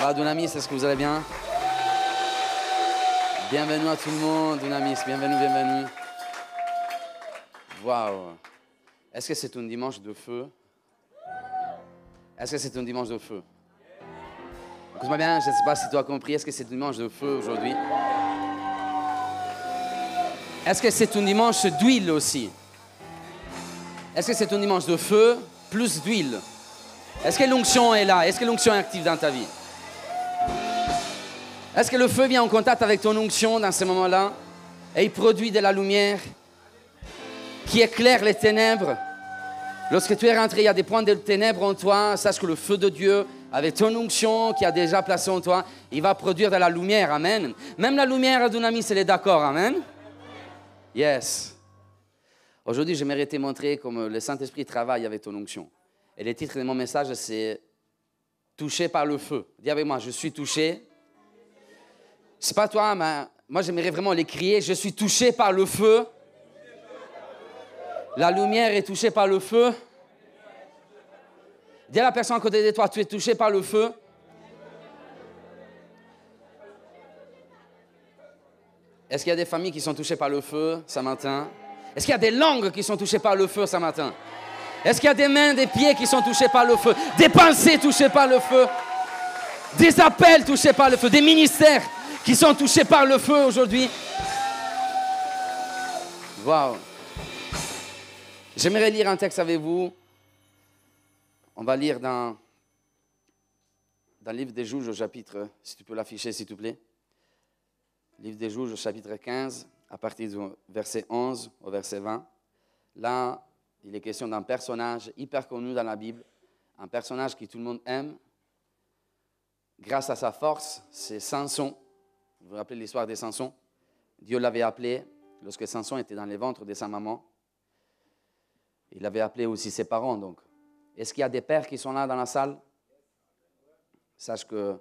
va, Dunamis, est-ce que vous allez bien? Bienvenue à tout le monde, Dunamis, bienvenue, bienvenue. Waouh! Est-ce que c'est un dimanche de feu? Est-ce que c'est un dimanche de feu? Écoute-moi bien, je ne sais pas si tu as compris, est-ce que c'est un dimanche de feu aujourd'hui? Est-ce que c'est un dimanche d'huile aussi? Est-ce que c'est un dimanche de feu plus d'huile? Est-ce que l'onction est là? Est-ce que l'onction est active dans ta vie? Est-ce que le feu vient en contact avec ton onction dans ce moment-là et il produit de la lumière qui éclaire les ténèbres? Lorsque tu es rentré, il y a des points de ténèbres en toi. Sache que le feu de Dieu, avec ton onction qui a déjà placé en toi, il va produire de la lumière. Amen. Même la lumière, Dunamis, elle est d'accord. Amen. Yes. Aujourd'hui, j'aimerais te montrer comment le Saint-Esprit travaille avec ton onction. Et le titre de mon message, c'est « Touché par le feu ». Dis avec moi, je suis touché. C'est pas toi, mais moi j'aimerais vraiment les crier. Je suis touché par le feu. La lumière est touchée par le feu. Dis à la personne à côté de toi, tu es touché par le feu. Est-ce qu'il y a des familles qui sont touchées par le feu ce matin? Est-ce qu'il y a des langues qui sont touchées par le feu ce matin? Est-ce qu'il y a des mains, des pieds qui sont touchés par le feu? Des pensées touchées par le feu? Des appels touchés par le feu? Des ministères qui sont touchés par le feu aujourd'hui? Waouh! J'aimerais lire un texte avec vous. On va lire dans le livre des Juges au chapitre, si tu peux l'afficher s'il te plaît. Livre des Juges au chapitre 15, à partir du verset 11 au verset 20. Là, il est question d'un personnage hyper connu dans la Bible, un personnage que tout le monde aime. Grâce à sa force, c'est Samson. Vous vous rappelez l'histoire de Samson? Dieu l'avait appelé lorsque Samson était dans les ventres de sa maman. Il avait appelé aussi ses parents. Donc, est-ce qu'il y a des pères qui sont là dans la salle? Sache que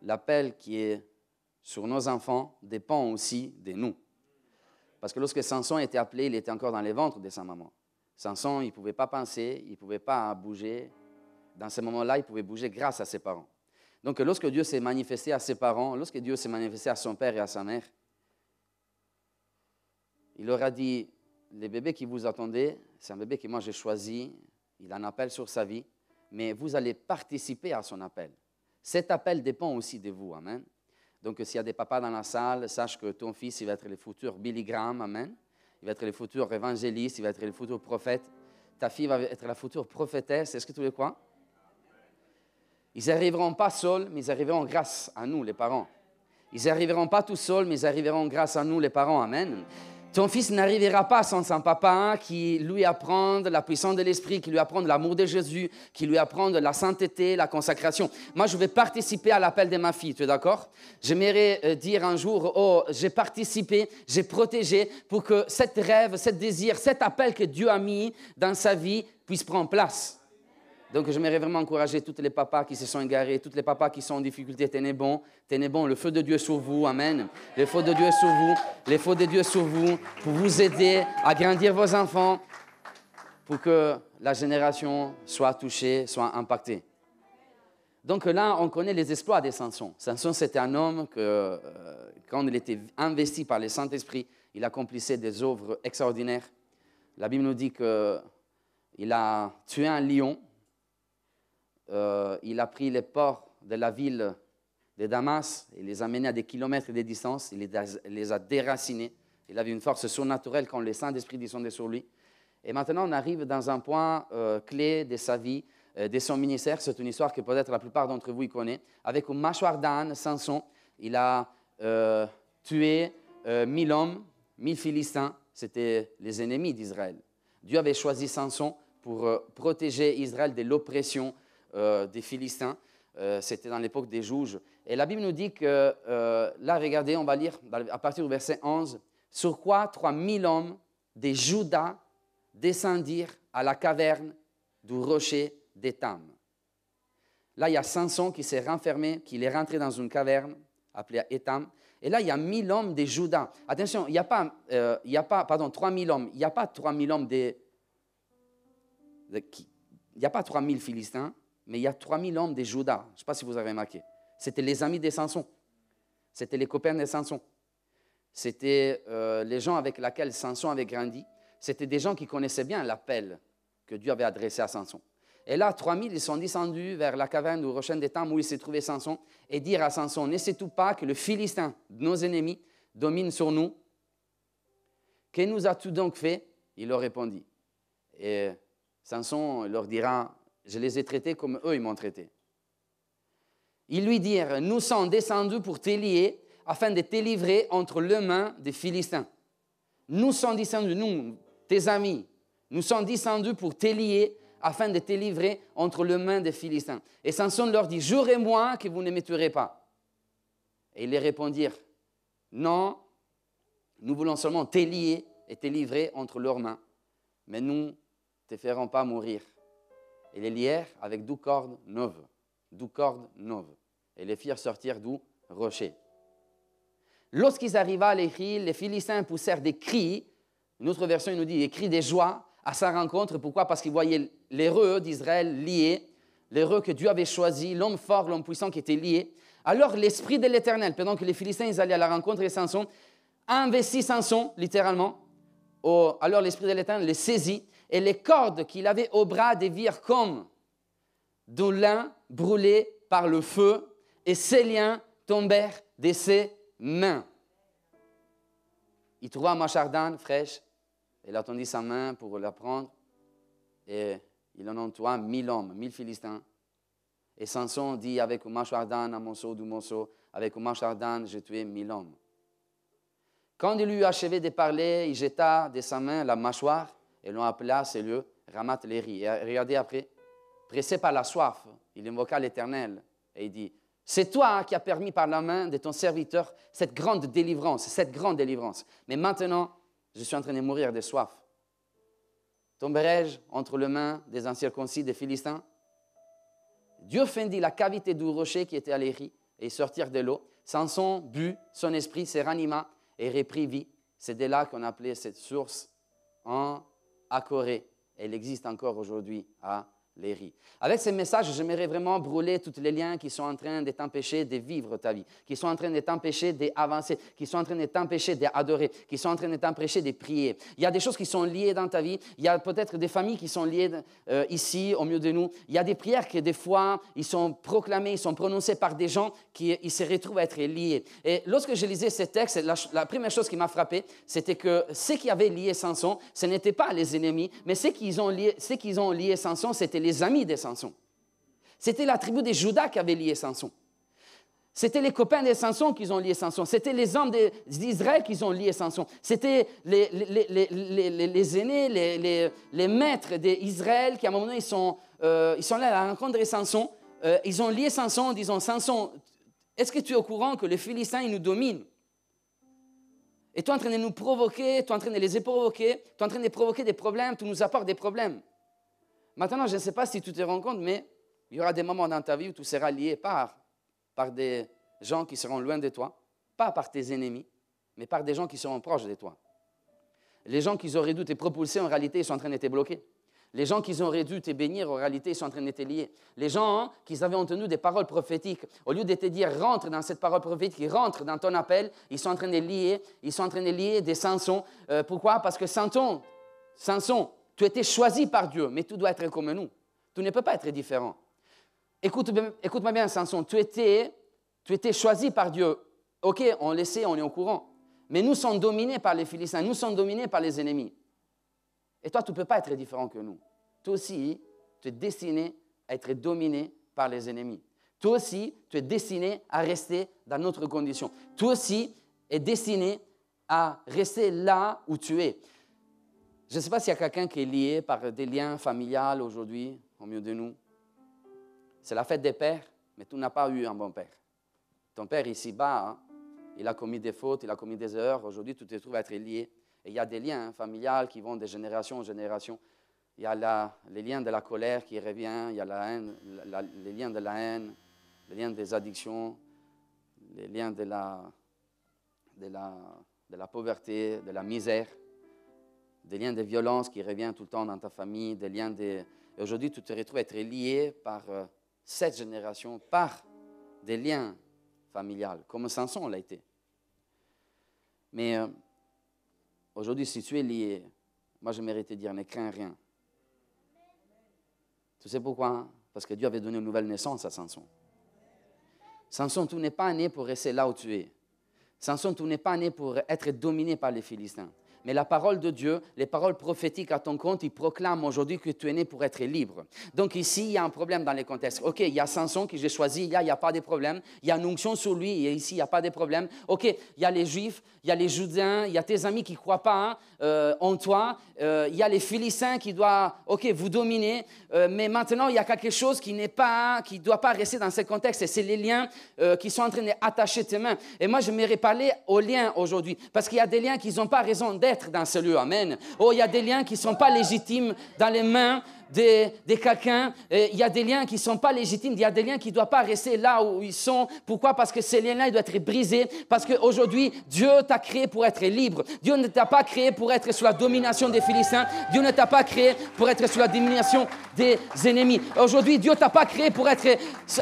l'appel qui est sur nos enfants dépend aussi de nous. Parce que lorsque Samson était appelé, il était encore dans les ventres de sa maman. Samson, il ne pouvait pas penser, il ne pouvait pas bouger. Dans ce moment-là, il pouvait bouger grâce à ses parents. Donc, lorsque Dieu s'est manifesté à ses parents, lorsque Dieu s'est manifesté à son père et à sa mère, il leur a dit, les bébés qui vous attendez, c'est un bébé que moi j'ai choisi, il a un appel sur sa vie, mais vous allez participer à son appel. Cet appel dépend aussi de vous, amen. Donc, s'il y a des papas dans la salle, sache que ton fils, il va être le futur Billy Graham, amen. Il va être le futur évangéliste, il va être le futur prophète. Ta fille va être la future prophétesse, est-ce que tu le crois? Ils n'arriveront pas seuls, mais ils arriveront grâce à nous, les parents. Ils n'arriveront pas tout seuls, mais ils arriveront grâce à nous, les parents, amen. Ton fils n'arrivera pas sans son papa qui lui apprend la puissance de l'esprit, qui lui apprend l'amour de Jésus, qui lui apprend la sainteté, la consacration. Moi, je vais participer à l'appel de ma fille, tu es d'accord? J'aimerais dire un jour, oh, j'ai participé, j'ai protégé pour que cet rêve, cet désir, cet appel que Dieu a mis dans sa vie puisse prendre place. Donc, j'aimerais vraiment encourager tous les papas qui se sont égarés, tous les papas qui sont en difficulté. Tenez bon, le feu de Dieu est sur vous, amen. Le feu de Dieu est sur vous, le feu de Dieu est sur vous, pour vous aider à grandir vos enfants, pour que la génération soit touchée, soit impactée. Donc là, on connaît les exploits de Samson. Samson, c'était un homme que, quand il était investi par le Saint-Esprit, il accomplissait des œuvres extraordinaires. La Bible nous dit qu'il a tué un lion. Il a pris les porcs de la ville de Damas, il les a menés à des kilomètres de distance, il les a déracinés. Il avait une force surnaturelle quand le Saint-Esprit descendait sur lui. Et maintenant, on arrive dans un point clé de sa vie, de son ministère. C'est une histoire que peut-être la plupart d'entre vous y connaissent. Avec une mâchoire d'âne, Samson, il a tué 1000 hommes, 1000 Philistins. C'était les ennemis d'Israël. Dieu avait choisi Samson pour protéger Israël de l'oppression des Philistins. C'était dans l'époque des juges. Et la Bible nous dit que, là, regardez, on va lire à partir du verset 11, « Sur quoi 3000 hommes de Juda descendirent à la caverne du rocher d'Étam. » Là, il y a Samson qui s'est renfermé, qui est rentré dans une caverne appelée Étam. Et là, il y a 1000 hommes de Juda. Attention, il n'y a pas 3000 hommes. Il n'y a pas 3000 hommes il n'y a pas 3000 Philistins. Mais il y a 3000 hommes de Juda. Je ne sais pas si vous avez remarqué. C'était les amis de Samson. C'était les copains de Samson. C'était les gens avec lesquels Samson avait grandi. C'était des gens qui connaissaient bien l'appel que Dieu avait adressé à Samson. Et là, 3000, ils sont descendus vers la caverne du rocher d'Étam où il s'est trouvé Samson et dire à Samson, ne sais-tu pas que le Philistin, nos ennemis, domine sur nous? Que nous as-tu donc fait? Il leur répondit. Et Samson leur dira, je les ai traités comme eux, ils m'ont traité. Ils lui dirent, nous sommes descendus pour te lier afin de te livrer entre les mains des Philistins. Nous sommes descendus, nous, tes amis, nous sommes descendus pour te lier afin de te livrer entre les mains des Philistins. Et Samson leur dit, jurez-moi que vous ne me tuerez pas. Et ils lui répondirent, non, nous voulons seulement te lier et te livrer entre leurs mains, mais nous ne te ferons pas mourir. Et les lièrent avec 12 cordes neuves, 12 cordes neuves, et les firent sortir du rocher. Lorsqu'ils arrivaient à l'écrit, les Philistins poussèrent des cris, une autre version nous dit des cris de joie à sa rencontre. Pourquoi? Parce qu'ils voyaient l'héros d'Israël lié, l'héros que Dieu avait choisi, l'homme fort, l'homme puissant qui était lié. Alors l'Esprit de l'Éternel, pendant que les Philistins ils allaient à la rencontre de Samson, investit Samson, littéralement. Alors l'Esprit de l'Éternel les saisit, et les cordes qu'il avait au bras dévirent comme du lin brûlé par le feu, et ses liens tombèrent de ses mains. Il trouva un machardane fraîche, il a tendu sa main pour la prendre, et il en entoura 1000 hommes, 1000 Philistins. Et Samson dit, avec un machardane, un morceau du morceau, avec un machardane, j'ai tué 1000 hommes. Quand il eut achevé de parler, il jeta de sa main la mâchoire, et l'on appela ce lieu Ramath-Léhi. Et regardez après, pressé par la soif, il invoqua l'Éternel, et il dit, c'est toi qui as permis par la main de ton serviteur cette grande délivrance. Mais maintenant, je suis en train de mourir de soif. Tomberai-je entre les mains des incirconcis des Philistins? Dieu fendit la cavité du rocher qui était à Léhi et ils sortirent de l'eau. Samson but, son esprit se ranima et reprit vie. C'est de là qu'on appelait cette source en Akoré. Elle existe encore aujourd'hui à Léhi. Avec ce message, j'aimerais vraiment brûler tous les liens qui sont en train de t'empêcher de vivre ta vie, qui sont en train de t'empêcher d'avancer, qui sont en train de t'empêcher d'adorer, qui sont en train de t'empêcher de prier. Il y a des choses qui sont liées dans ta vie. Il y a peut-être des familles qui sont liées ici, au milieu de nous. Il y a des prières qui, des fois, ils sont proclamées, ils sont prononcées par des gens qui ils se retrouvent à être liés. Et lorsque je lisais ces textes, la première chose qui m'a frappé, c'était que ceux qui avaient lié Samson, ce n'étaient pas les ennemis, mais ceux qui ont lié Samson, c'était les amis de Samson. C'était la tribu de Juda qui avait lié Samson. C'était les copains de Samson qui ont lié Samson. C'était les hommes d'Israël qui ont lié Samson. C'était les aînés, les maîtres d'Israël qui, à un moment donné, ils sont allés à la rencontre de Samson. Ils ont lié Samson en disant, Samson, est-ce que tu es au courant que les Philistins, ils nous dominent? Et tu es en train de nous provoquer, tu es en train de les provoquer, tu es en train de provoquer des problèmes, tu nous apportes des problèmes. Maintenant, je ne sais pas si tu te rends compte, mais il y aura des moments dans ta vie où tu seras lié par des gens qui seront loin de toi, pas par tes ennemis, mais par des gens qui seront proches de toi. Les gens qui auraient dû te propulser, en réalité, ils sont en train de te bloquer. Les gens qui auraient dû te bénir, en réalité, ils sont en train de te lier. Les gens qui avaient entendu des paroles prophétiques, au lieu de te dire, rentre dans cette parole prophétique, rentre dans ton appel, ils sont en train de lier des Samson. Pourquoi? Parce que Samson, tu étais choisi par Dieu, mais tu dois être comme nous. Tu ne peux pas être différent. Écoute-moi bien, Samson, tu étais choisi par Dieu. Ok, on le sait, on est au courant. Mais nous sommes dominés par les Philistins, nous sommes dominés par les ennemis. Et toi, tu ne peux pas être différent que nous. Toi aussi, tu es destiné à être dominé par les ennemis. Toi aussi, tu es destiné à rester dans notre condition. Toi aussi, tu es destiné à rester là où tu es. Je ne sais pas s'il y a quelqu'un qui est lié par des liens familiaux aujourd'hui, au milieu de nous. C'est la fête des pères, mais tu n'as pas eu un bon père. Ton père ici-bas, il a commis des fautes, il a commis des erreurs. Aujourd'hui, tu te trouves à être lié. Et il y a des liens familiaux qui vont de génération en génération. Il y a les liens de la colère qui revient, il y a la haine, les liens de la haine, les liens des addictions, les liens de la pauvreté, de la misère, des liens de violence qui reviennent tout le temps dans ta famille, des liens de... Et aujourd'hui, tu te retrouves à être lié par 7 générations, par des liens familiaux, comme Samson l'a été. Mais aujourd'hui, si tu es lié, moi je mérite de dire, ne crains rien. Tu sais pourquoi? Parce que Dieu avait donné une nouvelle naissance à Samson. Samson, tu n'es pas né pour rester là où tu es. Samson, tu n'es pas né pour être dominé par les Philistins. Mais la parole de Dieu, les paroles prophétiques à ton compte, ils proclament aujourd'hui que tu es né pour être libre. Donc ici, il y a un problème dans les contextes. OK, il y a Samson que j'ai choisi, il n'y a pas de problème. Il y a une onction sur lui, et ici, il n'y a pas de problème. OK, il y a les Juifs, il y a les Judains, il y a tes amis qui ne croient pas en toi. Il y a les Philistins qui doivent, OK, vous dominer. Mais maintenant, il y a quelque chose qui ne doit pas rester dans ce contexte. Et c'est les liens qui sont en train d'attacher tes mains. Et moi, je m'aimerais parler aux liens aujourd'hui. Parce qu'il y a des liens qui n'ont pas raison d'être dans ce lieu, amen. Oh, il y a des liens qui ne sont pas légitimes dans les mains de quelqu'un. Il y a des liens qui ne sont pas légitimes, il y a des liens qui ne doivent pas rester là où ils sont. Pourquoi? Parce que ces liens-là, ils doivent être brisés. Parce qu'aujourd'hui, Dieu t'a créé pour être libre. Dieu ne t'a pas créé pour être sous la domination des Philistins. Dieu ne t'a pas créé pour être sous la domination des ennemis. Aujourd'hui, Dieu ne t'a pas créé pour être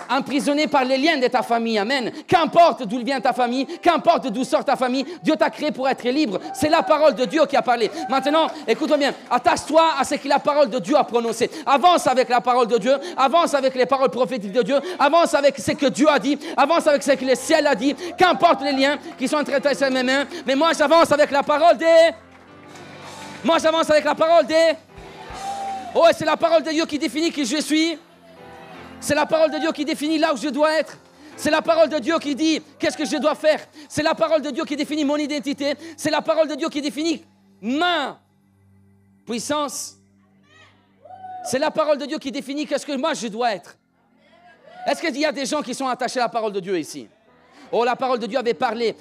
emprisonné par les liens de ta famille. Amen. Qu'importe d'où vient ta famille, qu'importe d'où sort ta famille, Dieu t'a créé pour être libre. C'est la parole de Dieu qui a parlé. Maintenant, écoute-moi bien, attache-toi à ce que la parole de Dieu a prononcé. Avance avec la parole de Dieu, avance avec les paroles prophétiques de Dieu, avance avec ce que Dieu a dit, avance avec ce que le ciel a dit, qu'importe les liens qui sont entre tes mains, mais moi j'avance avec la parole des... Moi j'avance avec la parole des... Oh, c'est la parole de Dieu qui définit qui je suis, c'est la parole de Dieu qui définit là où je dois être. C'est la parole de Dieu qui dit qu'est-ce que je dois faire. C'est la parole de Dieu qui définit mon identité. C'est la parole de Dieu qui définit ma puissance. C'est la parole de Dieu qui définit qu'est-ce que moi je dois être. Est-ce qu'il y a des gens qui sont attachés à la parole de Dieu ici? Oh, la parole de Dieu avait parlé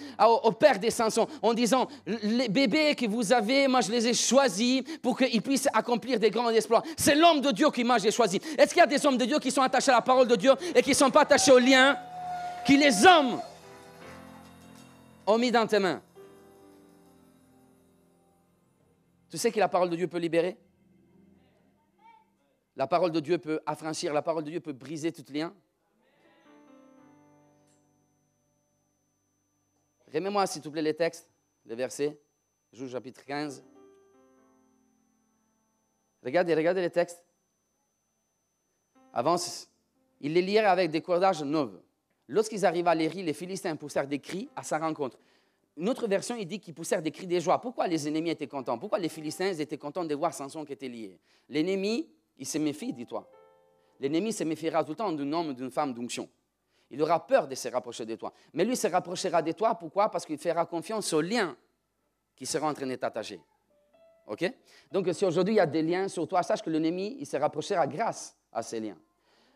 au père des Samson en disant, les bébés que vous avez, moi je les ai choisis pour qu'ils puissent accomplir des grands exploits. C'est l'homme de Dieu qui moi j'ai choisi. Est-ce qu'il y a des hommes de Dieu qui sont attachés à la parole de Dieu et qui ne sont pas attachés aux liens que les hommes ont mis dans tes mains? Tu sais que la parole de Dieu peut libérer? La parole de Dieu peut affranchir, la parole de Dieu peut briser tout lien. Remets-moi s'il te plaît les textes, les versets. Juge chapitre 15. Regardez les textes. Avant, ils les lièrent avec des cordages neufs. Lorsqu'ils arrivent à Léry, les Philistins poussèrent des cris à sa rencontre. Une autre version, il dit qu'ils poussèrent des cris de joie. Pourquoi les ennemis étaient contents? Pourquoi les Philistins étaient contents de voir Samson qui était lié? L'ennemi, il se méfie, dis-toi. L'ennemi se méfiera tout le temps d'un homme ou d'une femme d'onction. Il aura peur de se rapprocher de toi. Mais lui se rapprochera de toi. Pourquoi? Parce qu'il fera confiance aux liens qui seront en train de t'attacher. OK? Donc, si aujourd'hui il y a des liens sur toi, sache que l'ennemi, il se rapprochera grâce à ces liens.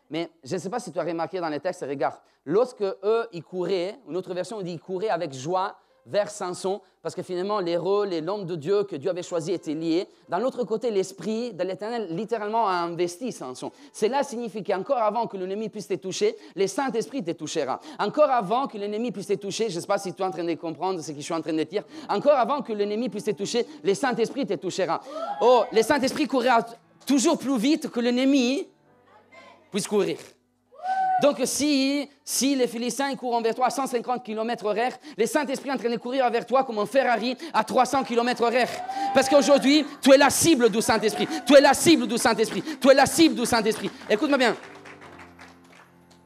Mais je ne sais pas si tu as remarqué dans les textes, regarde, lorsque eux, ils couraient, une autre version, il dit ils couraient avec joie vers Samson, parce que finalement, les rôles et l'homme de Dieu que Dieu avait choisi étaient liés. D'un autre côté, l'Esprit de l'Éternel, littéralement, a investi Samson. Cela signifie qu'encore avant que l'ennemi puisse te toucher, le Saint-Esprit te touchera. Encore avant que l'ennemi puisse te toucher, je ne sais pas si tu es en train de comprendre ce que je suis en train de dire, encore avant que l'ennemi puisse te toucher, le Saint-Esprit te touchera. Oh, le Saint-Esprit courra toujours plus vite que l'ennemi puisse courir. Donc, si les Philistins courent vers toi à 150 km/h, le Saint-Esprit est en train de courir vers toi comme un Ferrari à 300 km/h. Parce qu'aujourd'hui, tu es la cible du Saint-Esprit. Tu es la cible du Saint-Esprit. Tu es la cible du Saint-Esprit. Écoute-moi bien.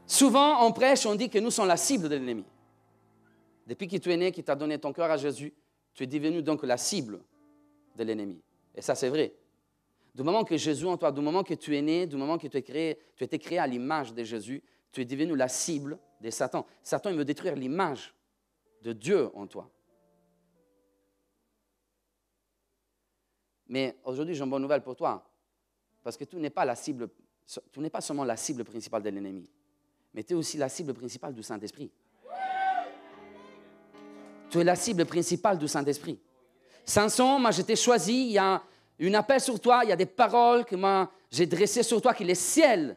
Souvent, on prêche, on dit que nous sommes la cible de l'ennemi. Depuis que tu es né, qu'il t'a donné ton cœur à Jésus, tu es devenu donc la cible de l'ennemi. Et ça, c'est vrai. Du moment que Jésus en toi, du moment que tu es né, du moment que tu as été créé à l'image de Jésus, tu es devenu la cible de Satan. Satan, il veut détruire l'image de Dieu en toi. Mais aujourd'hui, j'ai une bonne nouvelle pour toi. Parce que tu n'es pas seulement la cible principale de l'ennemi, mais tu es aussi la cible principale du Saint-Esprit. Tu es la cible principale du Saint-Esprit. Samson, moi, je t'ai choisi, il y a un appel sur toi, il y a des paroles que moi, j'ai dressées sur toi, que le ciel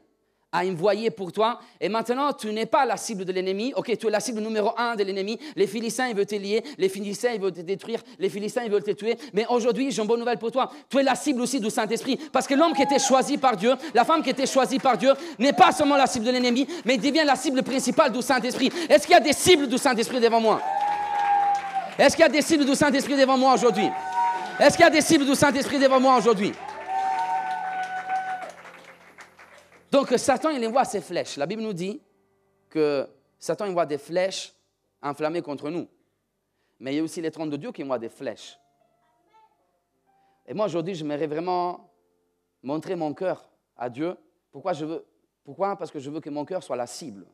a envoyé pour toi. Et maintenant, tu n'es pas la cible de l'ennemi. OK, tu es la cible numéro 1 de l'ennemi. Les Philistins, ils veulent te lier. Les Philistins, ils veulent te détruire. Les Philistins, ils veulent te tuer. Mais aujourd'hui, j'ai une bonne nouvelle pour toi. Tu es la cible aussi du Saint-Esprit. Parce que l'homme qui était choisi par Dieu, la femme qui était choisie par Dieu, n'est pas seulement la cible de l'ennemi, mais devient la cible principale du Saint-Esprit. Est-ce qu'il y a des cibles du Saint-Esprit devant moi? Est-ce qu'il y a des cibles du Saint-Esprit devant moi aujourd'hui? Est-ce qu'il y a des cibles du Saint-Esprit devant moi aujourd'hui? Donc, Satan, il envoie ses flèches. La Bible nous dit que Satan envoie des flèches enflammées contre nous. Mais il y a aussi les trônes de Dieu qui envoient des flèches. Et moi, aujourd'hui, j'aimerais vraiment montrer mon cœur à Dieu. Pourquoi? Parce que je veux que mon cœur soit la cible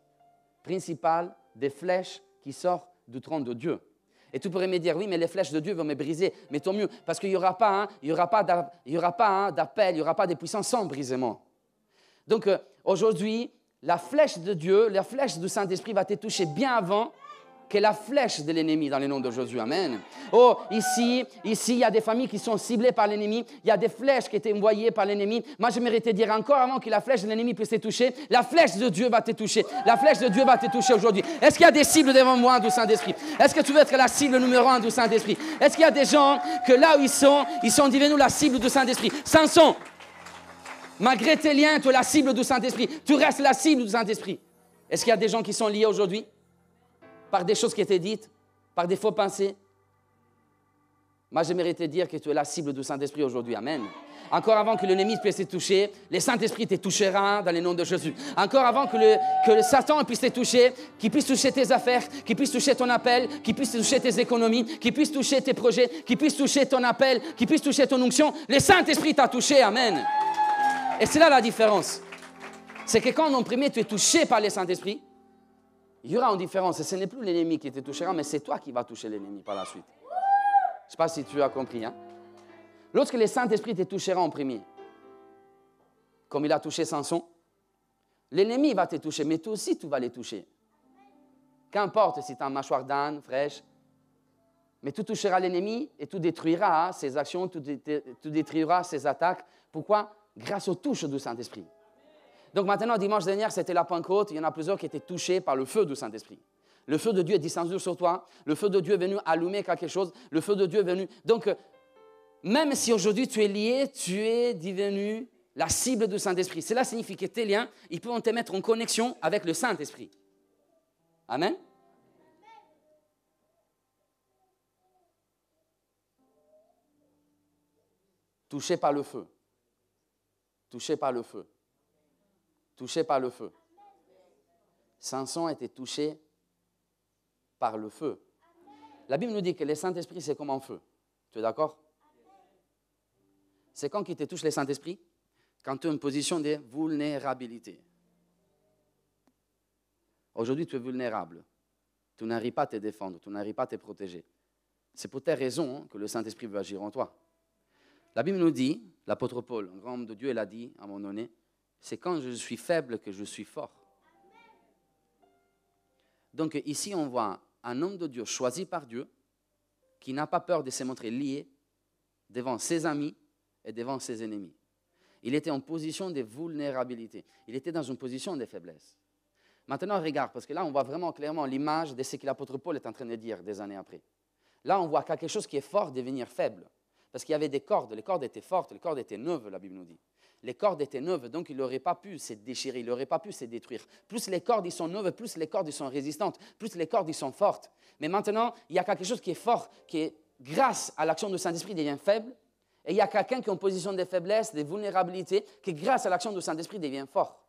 principale des flèches qui sortent du trône de Dieu. Et tu pourrais me dire, oui, mais les flèches de Dieu vont me briser. Mais tant mieux, parce qu'il n'y aura pas d'appel, il n'y aura pas de puissance sans brisement. Donc, aujourd'hui, la flèche de Dieu, la flèche du Saint-Esprit va te toucher bien avant que la flèche de l'ennemi dans le nom de Jésus. Amen. Oh, ici, il y a des familles qui sont ciblées par l'ennemi. Il y a des flèches qui étaient envoyées par l'ennemi. Moi, j'aimerais te dire encore avant que la flèche de l'ennemi puisse te toucher, la flèche de Dieu va te toucher. La flèche de Dieu va te toucher aujourd'hui. Est-ce qu'il y a des cibles devant moi du Saint-Esprit? Est-ce que tu veux être la cible numéro 1 du Saint-Esprit? Est-ce qu'il y a des gens que là où ils sont devenus la cible du Saint-Esprit? Samson, malgré tes liens, tu es la cible du Saint-Esprit. Tu restes la cible du Saint-Esprit. Est-ce qu'il y a des gens qui sont liés aujourd'hui par des choses qui étaient dites, par des faux pensées? Moi, j'aimerais te dire que tu es la cible du Saint-Esprit aujourd'hui. Amen. Encore avant que l'ennemi puisse te toucher, le Saint-Esprit te touchera dans le nom de Jésus. Encore avant que le Satan puisse te toucher, qu'il puisse toucher tes affaires, qu'il puisse toucher ton appel, qu'il puisse toucher tes économies, qu'il puisse toucher tes projets, qu'il puisse toucher ton appel, qu'il puisse toucher ton onction, le Saint-Esprit t'a touché. Amen. Et c'est là la différence. C'est que quand en premier tu es touché par le Saint-Esprit, il y aura une différence. Et ce n'est plus l'ennemi qui te touchera, mais c'est toi qui vas toucher l'ennemi par la suite. Je ne sais pas si tu as compris. Hein? Lorsque le Saint-Esprit te touchera en premier, comme il a touché Samson, l'ennemi va te toucher, mais toi aussi tu vas les toucher. Qu'importe si tu as une mâchoire d'âne fraîche, mais tu toucheras l'ennemi et tu détruiras ses actions, tu détruiras ses attaques. Pourquoi? Grâce aux touches du Saint-Esprit. Donc maintenant, dimanche dernier, c'était la Pentecôte. Il y en a plusieurs qui étaient touchés par le feu du Saint-Esprit. Le feu de Dieu est descendu sur toi. Le feu de Dieu est venu allumer quelque chose. Le feu de Dieu est venu. Donc, même si aujourd'hui tu es lié, tu es devenu la cible du Saint-Esprit. Cela signifie que tes liens, ils peuvent te mettre en connexion avec le Saint-Esprit. Amen. Touché par le feu. Touché par le feu. Touché par le feu. Samson était touché par le feu. La Bible nous dit que le Saint-Esprit, c'est comme un feu. Tu es d'accord? C'est quand il te touche le Saint-Esprit? Quand tu es en position de vulnérabilité. Aujourd'hui, tu es vulnérable. Tu n'arrives pas à te défendre, tu n'arrives pas à te protéger. C'est pour tes raisons que le Saint-Esprit veut agir en toi. La Bible nous dit, l'apôtre Paul, un grand homme de Dieu, il a dit à un moment donné, c'est quand je suis faible que je suis fort. Donc ici, on voit un homme de Dieu choisi par Dieu qui n'a pas peur de se montrer lié devant ses amis et devant ses ennemis. Il était en position de vulnérabilité. Il était dans une position de faiblesse. Maintenant, regarde, parce que là, on voit vraiment clairement l'image de ce que l'apôtre Paul est en train de dire des années après. Là, on voit quelque chose qui est fort devenir faible. Parce qu'il y avait des cordes. Les cordes étaient fortes, les cordes étaient neuves, la Bible nous dit. Les cordes étaient neuves, donc il n'aurait pas pu se déchirer, il n'aurait pas pu se détruire. Plus les cordes ils sont neuves, plus les cordes ils sont résistantes, plus les cordes ils sont fortes. Mais maintenant, il y a quelque chose qui est fort, qui est grâce à l'action du Saint-Esprit devient faible. Et il y a quelqu'un qui est en position de faiblesse, de vulnérabilité, qui grâce à l'action du Saint-Esprit devient fort.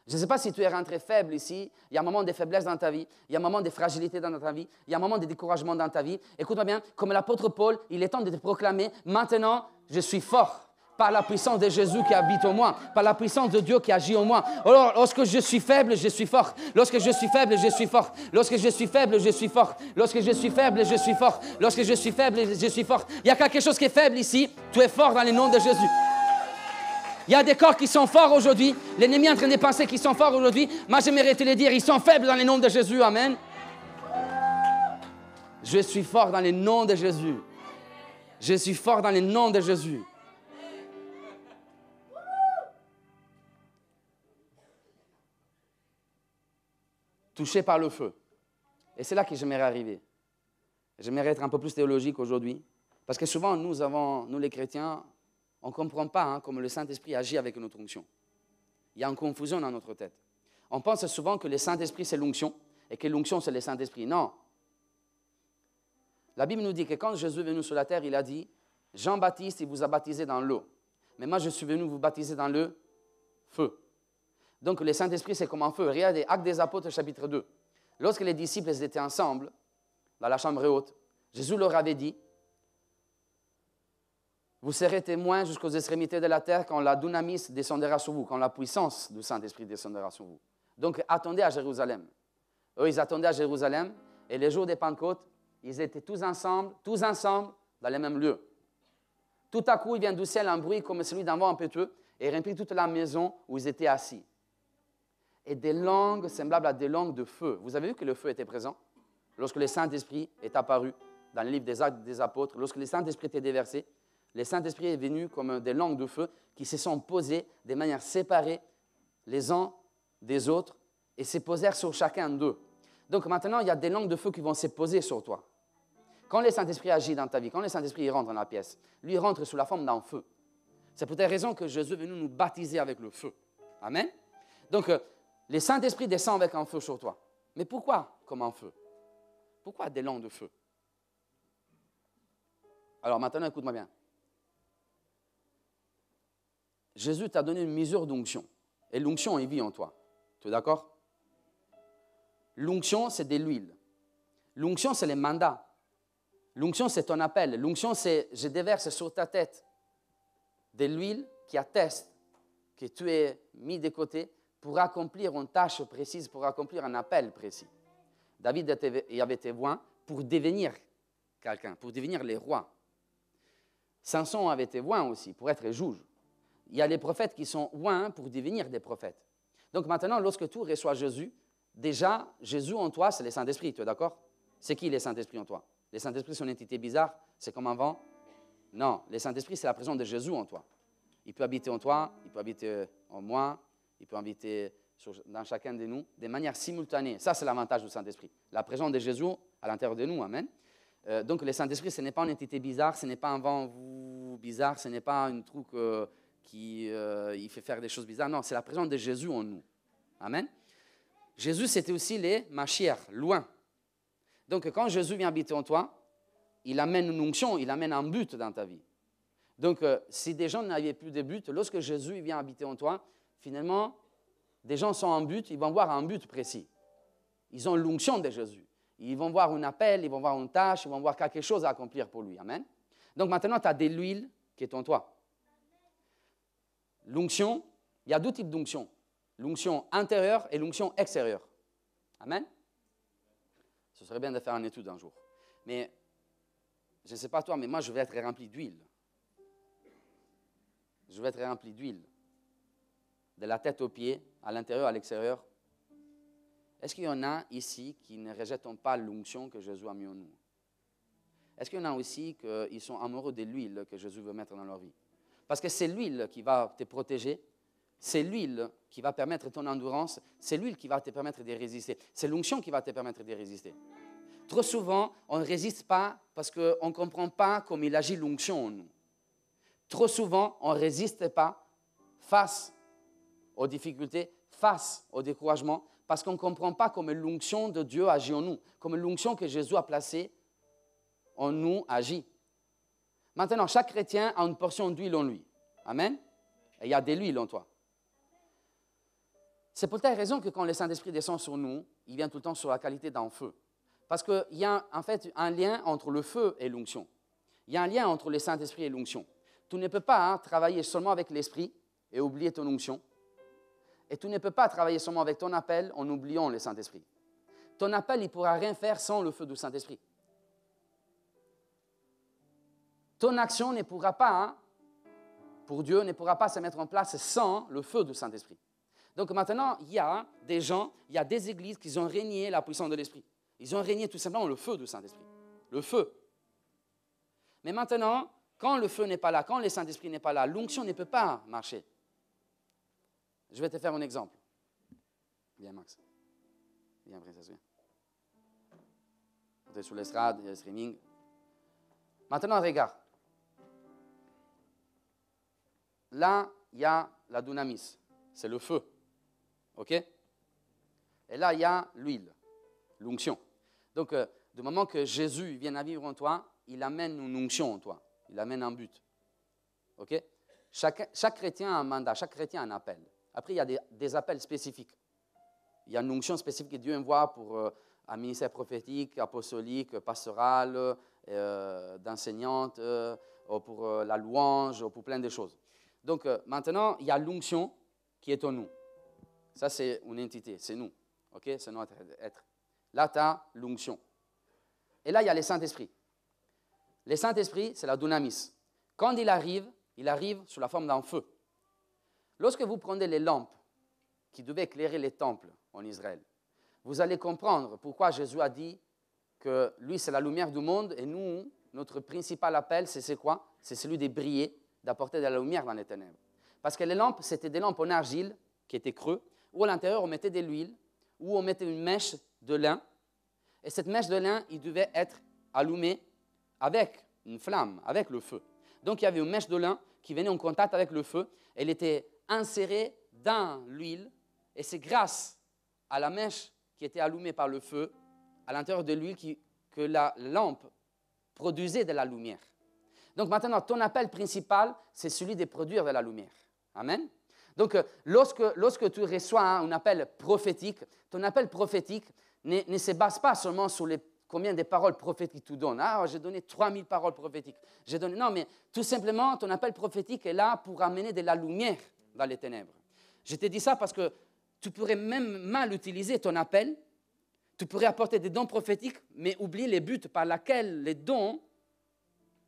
Je ne sais pas si tu es rentré faible ici, il y a un moment de faiblesse dans ta vie, il y a un moment de fragilité dans ta vie, il y a un moment de découragement dans ta vie. Écoute-moi bien, comme l'apôtre Paul, il est temps de te proclamer, maintenant je suis fort. Par la puissance de Jésus qui habite en moi, par la puissance de Dieu qui agit en moi. Alors, lorsque je suis faible, je suis fort. Lorsque je suis faible, je suis fort. Lorsque je suis faible, je suis fort. Lorsque je suis faible, je suis fort. Lorsque je suis faible, je suis fort. Il y a quelque chose qui est faible ici. Tu es fort dans le nom de Jésus. Il y a des corps qui sont forts aujourd'hui. L'ennemi est en train de penser qu'ils sont forts aujourd'hui. Moi, j'aimerais te le dire, ils sont faibles dans le nom de Jésus. Amen. Je suis fort dans le nom de Jésus. Je suis fort dans le nom de Jésus. touché par le feu. Et c'est là que j'aimerais arriver. J'aimerais être un peu plus théologique aujourd'hui, parce que souvent, nous les chrétiens, on ne comprend pas comment le Saint-Esprit agit avec notre onction. Il y a une confusion dans notre tête. On pense souvent que le Saint-Esprit, c'est l'onction, et que l'onction, c'est le Saint-Esprit. Non. La Bible nous dit que quand Jésus est venu sur la terre, il a dit, Jean-Baptiste, il vous a baptisé dans l'eau. Mais moi, je suis venu vous baptiser dans le feu. Donc, le Saint-Esprit, c'est comme un feu. Regardez, Actes des Apôtres, chapitre 2. Lorsque les disciples étaient ensemble, dans la chambre haute, Jésus leur avait dit, vous serez témoins jusqu'aux extrémités de la terre quand la dunamis descendra sur vous, quand la puissance du Saint-Esprit descendra sur vous. Donc, attendez à Jérusalem. Eux, ils attendaient à Jérusalem, et les jours des Pentecôtes, ils étaient tous ensemble, dans les mêmes lieux. Tout à coup, il vient du ciel un bruit comme celui d'un vent impétueux, et il remplit toute la maison où ils étaient assis. Et des langues semblables à des langues de feu. Vous avez vu que le feu était présent lorsque le Saint-Esprit est apparu dans le livre des Actes des Apôtres, lorsque le Saint-Esprit était déversé. Le Saint-Esprit est venu comme des langues de feu qui se sont posées de manière séparée les uns des autres et se posèrent sur chacun d'eux. Donc maintenant, il y a des langues de feu qui vont se poser sur toi. Quand le Saint-Esprit agit dans ta vie, quand le Saint-Esprit rentre dans la pièce, lui il rentre sous la forme d'un feu. C'est pour cette raison que Jésus est venu nous baptiser avec le feu. Amen. Donc, le Saint-Esprit descend avec un feu sur toi. Mais pourquoi comme un feu? Pourquoi des langues de feu? Alors maintenant, écoute-moi bien. Jésus t'a donné une mesure d'onction. Et l'onction, il vit en toi. Tu es d'accord? L'onction, c'est de l'huile. L'onction, c'est les mandats. L'onction, c'est ton appel. L'onction, c'est je déverse sur ta tête de l'huile qui atteste que tu es mis de côté pour accomplir une tâche précise, pour accomplir un appel précis. David avait été oint pour devenir quelqu'un, pour devenir le roi. Samson avait été oint aussi pour être juge. Il y a les prophètes qui sont oints pour devenir des prophètes. Donc maintenant, lorsque tu reçois Jésus, déjà, Jésus en toi, c'est le Saint-Esprit, tu es d'accord? C'est qui le Saint-Esprit en toi? Le Saint-Esprit, c'est une entité bizarre, c'est comme un vent? Non, le Saint-Esprit, c'est la présence de Jésus en toi. Il peut habiter en toi, il peut habiter en moi, il peut habiter dans chacun de nous de manière simultanée. Ça, c'est l'avantage du Saint-Esprit. La présence de Jésus à l'intérieur de nous, amen. Donc, le Saint-Esprit, ce n'est pas une entité bizarre, ce n'est pas un vent bizarre, ce n'est pas un truc qui il fait faire des choses bizarres. Non, c'est la présence de Jésus en nous. Amen. Jésus, c'était aussi les Mashiach, loin. Donc, quand Jésus vient habiter en toi, il amène une onction, il amène un but dans ta vie. Donc, si des gens n'avaient plus de but, lorsque Jésus vient habiter en toi, finalement, des gens sont en but, ils vont voir un but précis. Ils ont l'onction de Jésus. Ils vont voir un appel, ils vont voir une tâche, ils vont voir quelque chose à accomplir pour lui. Amen. Donc maintenant, tu as de l'huile qui est en toi. L'onction, il y a deux types d'onction. L'onction intérieure et l'onction extérieure. Amen. Ce serait bien de faire une étude un jour. Mais, je ne sais pas toi, mais moi, je vais être rempli d'huile. Je vais être rempli d'huile. De la tête aux pieds, à l'intérieur, à l'extérieur. Est-ce qu'il y en a ici qui ne rejettent pas l'onction que Jésus a mis en nous? Est-ce qu'il y en a aussi qui sont amoureux de l'huile que Jésus veut mettre dans leur vie? Parce que c'est l'huile qui va te protéger, c'est l'huile qui va permettre ton endurance, c'est l'huile qui va te permettre de résister, c'est l'onction qui va te permettre de résister. Trop souvent, on ne résiste pas parce qu'on ne comprend pas comment il agit l'onction en nous. Trop souvent, on ne résiste pas face aux difficultés, face au découragement, parce qu'on ne comprend pas comment l'onction de Dieu agit en nous, comme l'onction que Jésus a placée en nous agit. Maintenant, chaque chrétien a une portion d'huile en lui. Amen. Et il y a de l'huile en toi. C'est pour telle raison que quand le Saint-Esprit descend sur nous, il vient tout le temps sur la qualité d'un feu. Parce qu'il y a en fait un lien entre le feu et l'onction. Il y a un lien entre le Saint-Esprit et l'onction. Tu ne peux pas travailler seulement avec l'Esprit et oublier ton onction. Et tu ne peux pas travailler seulement avec ton appel en oubliant le Saint-Esprit. Ton appel, il ne pourra rien faire sans le feu du Saint-Esprit. Ton action ne pourra pas, pour Dieu, ne pourra pas se mettre en place sans le feu du Saint-Esprit. Donc maintenant, il y a des gens, il y a des églises qui ont régné la puissance de l'Esprit. Ils ont régné tout simplement le feu du Saint-Esprit. Le feu. Mais maintenant, quand le feu n'est pas là, quand le Saint-Esprit n'est pas là, l'onction ne peut pas marcher. Je vais te faire un exemple. Viens, Max. Viens, princesse, viens. Vous êtes sur l'estrade, il y a le streaming. Maintenant, regarde. Là, il y a la dunamis. C'est le feu. OK? Et là, il y a l'huile, l'onction. Donc, du moment que Jésus vient à vivre en toi, il amène une onction en toi. Il amène un but. OK? Chaque chrétien a un mandat, chaque chrétien a un appel. Après, il y a des appels spécifiques. Il y a une onction spécifique que Dieu envoie pour un ministère prophétique, apostolique, pastoral, d'enseignante, pour la louange, pour plein de choses. Donc, maintenant, il y a l'onction qui est en nous. Ça, c'est une entité, c'est nous. OK? C'est notre être. Là, tu as l'onction. Et là, il y a le Saint-Esprit. Le Saint-Esprit, c'est la dunamis. Quand il arrive sous la forme d'un feu. Lorsque vous prenez les lampes qui devaient éclairer les temples en Israël, vous allez comprendre pourquoi Jésus a dit que lui, c'est la lumière du monde et nous, notre principal appel, c'est quoi? C'est celui de briller, d'apporter de la lumière dans les ténèbres. Parce que les lampes, c'était des lampes en argile qui étaient creux, où à l'intérieur, on mettait de l'huile, où on mettait une mèche de lin. Et cette mèche de lin, il devait être allumée avec une flamme, avec le feu. Donc, il y avait une mèche de lin qui venait en contact avec le feu. Elle était insérée dans l'huile. Et c'est grâce à la mèche qui était allumée par le feu, à l'intérieur de l'huile, que la lampe produisait de la lumière. Donc maintenant, ton appel principal, c'est celui de produire de la lumière. Amen. Donc, lorsque tu reçois un appel prophétique, ton appel prophétique ne se base pas seulement sur combien de paroles prophétiques tu donnes. Ah, j'ai donné 3000 paroles prophétiques. Non, mais tout simplement, ton appel prophétique est là pour amener de la lumière dans les ténèbres. Je te dis ça parce que tu pourrais même mal utiliser ton appel. Tu pourrais apporter des dons prophétiques, mais oublier les buts par lesquels les dons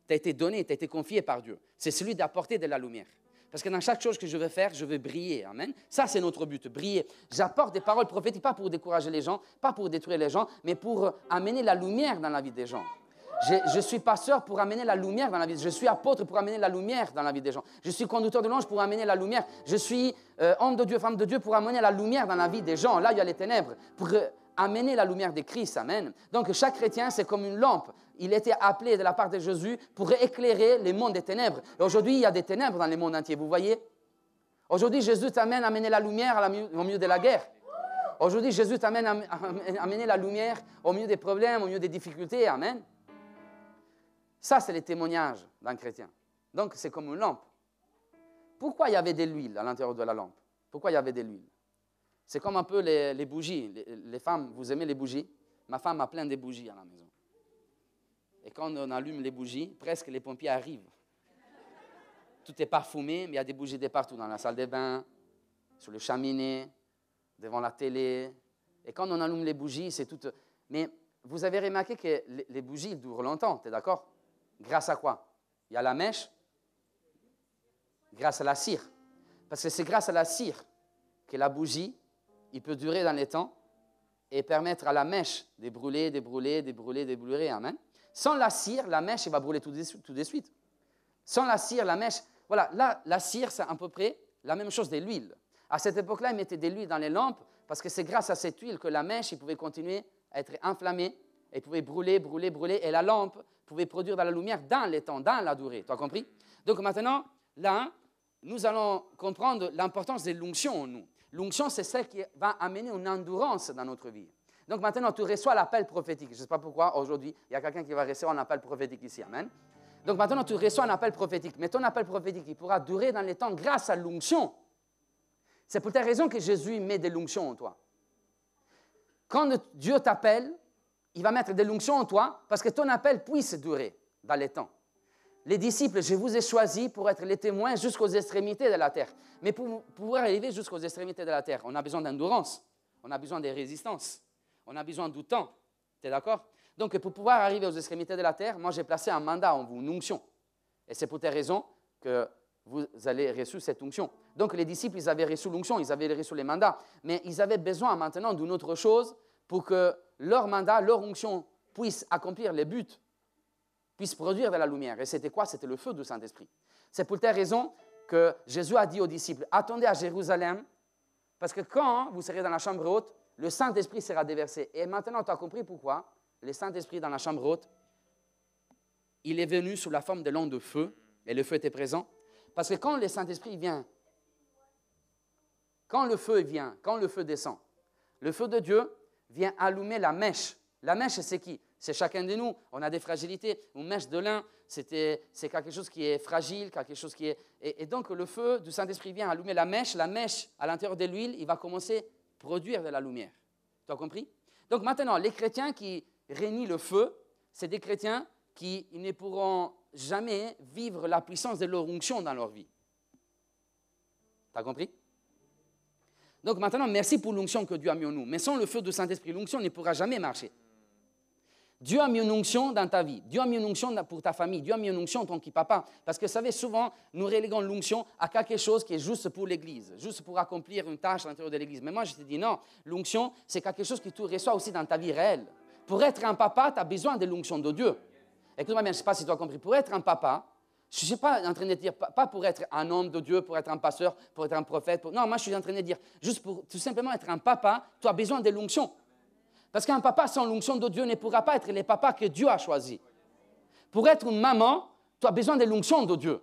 t'ont été donnés, t'ont été confiés par Dieu. C'est celui d'apporter de la lumière. Parce que dans chaque chose que je veux faire, je veux briller. Amen. Ça, c'est notre but, briller. J'apporte des paroles prophétiques, pas pour décourager les gens, pas pour détruire les gens, mais pour amener la lumière dans la vie des gens. Je suis pasteur pour amener la lumière dans la vie. Je suis apôtre pour amener la lumière dans la vie des gens. Je suis conducteur de l'ange pour amener la lumière. Je suis homme de Dieu, femme de Dieu pour amener la lumière dans la vie des gens. Là, il y a les ténèbres. Pour amener la lumière de Christ. Amen. Donc, chaque chrétien, c'est comme une lampe. Il était appelé de la part de Jésus pour éclairer les mondes des ténèbres. Et aujourd'hui, il y a des ténèbres dans le monde entier, vous voyez? Aujourd'hui, Jésus t'amène à amener la lumière au milieu de la guerre. Aujourd'hui, Jésus t'amène à amener la lumière au milieu des problèmes, au milieu des difficultés. Amen. Ça, c'est le témoignage d'un chrétien. Donc, c'est comme une lampe. Pourquoi il y avait de l'huile à l'intérieur de la lampe? Pourquoi il y avait de l'huile? C'est comme un peu les bougies. Les femmes, vous aimez les bougies? Ma femme a plein de bougies à la maison. Et quand on allume les bougies, presque les pompiers arrivent. Tout est parfumé, mais il y a des bougies de partout, dans la salle de bain, sur le cheminée, devant la télé. Et quand on allume les bougies, c'est tout... Mais vous avez remarqué que les bougies durent longtemps, tu es d'accord? Grâce à quoi? Il y a la mèche, grâce à la cire. Parce que c'est grâce à la cire que la bougie, il peut durer dans les temps et permettre à la mèche de brûler, de brûler, de brûler, de brûler. Amen. Sans la cire, la mèche, elle va brûler tout de suite. Sans la cire, la mèche... Voilà, là, la cire, c'est à peu près la même chose de l'huile. À cette époque-là, ils mettaient de l'huile dans les lampes parce que c'est grâce à cette huile que la mèche, il pouvait continuer à être enflammée et pouvait brûler, brûler, brûler. Et la lampe pouvait produire de la lumière dans les temps, dans la durée. Tu as compris? Donc maintenant, là, nous allons comprendre l'importance de l'onction en nous. L'onction, c'est celle qui va amener une endurance dans notre vie. Donc maintenant, tu reçois l'appel prophétique. Je ne sais pas pourquoi, aujourd'hui, il y a quelqu'un qui va recevoir un appel prophétique ici. Amen. Donc maintenant, tu reçois un appel prophétique. Mais ton appel prophétique, il pourra durer dans les temps grâce à l'onction. C'est pour telle raison que Jésus met de l'onction en toi. Quand Dieu t'appelle, il va mettre de l'onction en toi parce que ton appel puisse durer dans les temps. Les disciples, je vous ai choisis pour être les témoins jusqu'aux extrémités de la terre. Mais pour pouvoir arriver jusqu'aux extrémités de la terre, on a besoin d'endurance, on a besoin de résistance, on a besoin du temps. Tu es d'accord? Donc, pour pouvoir arriver aux extrémités de la terre, moi, j'ai placé un mandat en vous, une onction. Et c'est pour telle raison que vous allez reçu cette onction. Donc, les disciples, ils avaient reçu l'onction, ils avaient reçu les mandats. Mais ils avaient besoin maintenant d'une autre chose pour que leur mandat, leur onction puisse accomplir les buts, puisse produire de la lumière. Et c'était quoi? C'était le feu du Saint-Esprit. C'est pour telle raison que Jésus a dit aux disciples, attendez à Jérusalem, parce que quand vous serez dans la chambre haute, le Saint-Esprit sera déversé. Et maintenant, tu as compris pourquoi le Saint-Esprit dans la chambre haute, il est venu sous la forme de langue de feu, et le feu était présent. Parce que quand le Saint-Esprit vient, quand le feu vient, quand le feu descend, le feu de Dieu vient allumer la mèche. La mèche, c'est qui? C'est chacun de nous. On a des fragilités. Une mèche de lin, c'est quelque chose qui est fragile, quelque chose qui est... Et donc, le feu du Saint-Esprit vient allumer la mèche. La mèche, à l'intérieur de l'huile, il va commencer à produire de la lumière. Tu as compris? Donc, maintenant, les chrétiens qui réunissent le feu, c'est des chrétiens qui ne pourront jamais vivre la puissance de leur onction dans leur vie. Tu as compris? Donc maintenant, merci pour l'onction que Dieu a mis en nous. Mais sans le feu du Saint-Esprit, l'onction ne pourra jamais marcher. Dieu a mis une onction dans ta vie. Dieu a mis une onction pour ta famille. Dieu a mis une onction en tant que papa. Parce que vous savez, souvent, nous reléguons l'onction à quelque chose qui est juste pour l'Église, juste pour accomplir une tâche à l'intérieur de l'Église. Mais moi, je te dis non, l'onction, c'est quelque chose que tu reçois aussi dans ta vie réelle. Pour être un papa, tu as besoin de l'onction de Dieu. Écoute-moi bien, je ne sais pas si tu as compris. Pour être un papa, je ne suis pas en train de dire, pas pour être un homme de Dieu, pour être un pasteur, pour être un prophète. Non, moi, je suis en train de dire, juste pour tout simplement être un papa, tu as besoin de l'onction. Parce qu'un papa sans l'onction de Dieu ne pourra pas être le papa que Dieu a choisi. Pour être une maman, tu as besoin de l'onction de Dieu.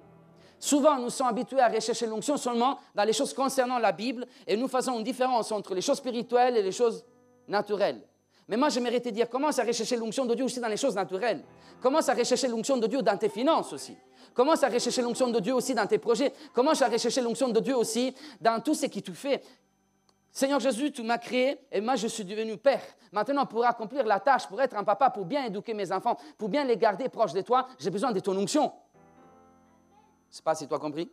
Souvent, nous sommes habitués à rechercher l'onction seulement dans les choses concernant la Bible et nous faisons une différence entre les choses spirituelles et les choses naturelles. Mais moi, j'aimerais te dire, commence à rechercher l'onction de Dieu aussi dans les choses naturelles. Commence à rechercher l'onction de Dieu dans tes finances aussi. Commence à rechercher l'onction de Dieu aussi dans tes projets. Commence à rechercher l'onction de Dieu aussi dans tout ce qui tu fais. Seigneur Jésus, tu m'as créé et moi, je suis devenu père. Maintenant, pour accomplir la tâche, pour être un papa, pour bien éduquer mes enfants, pour bien les garder proches de toi, j'ai besoin de ton onction. Je ne sais pas si tu as compris.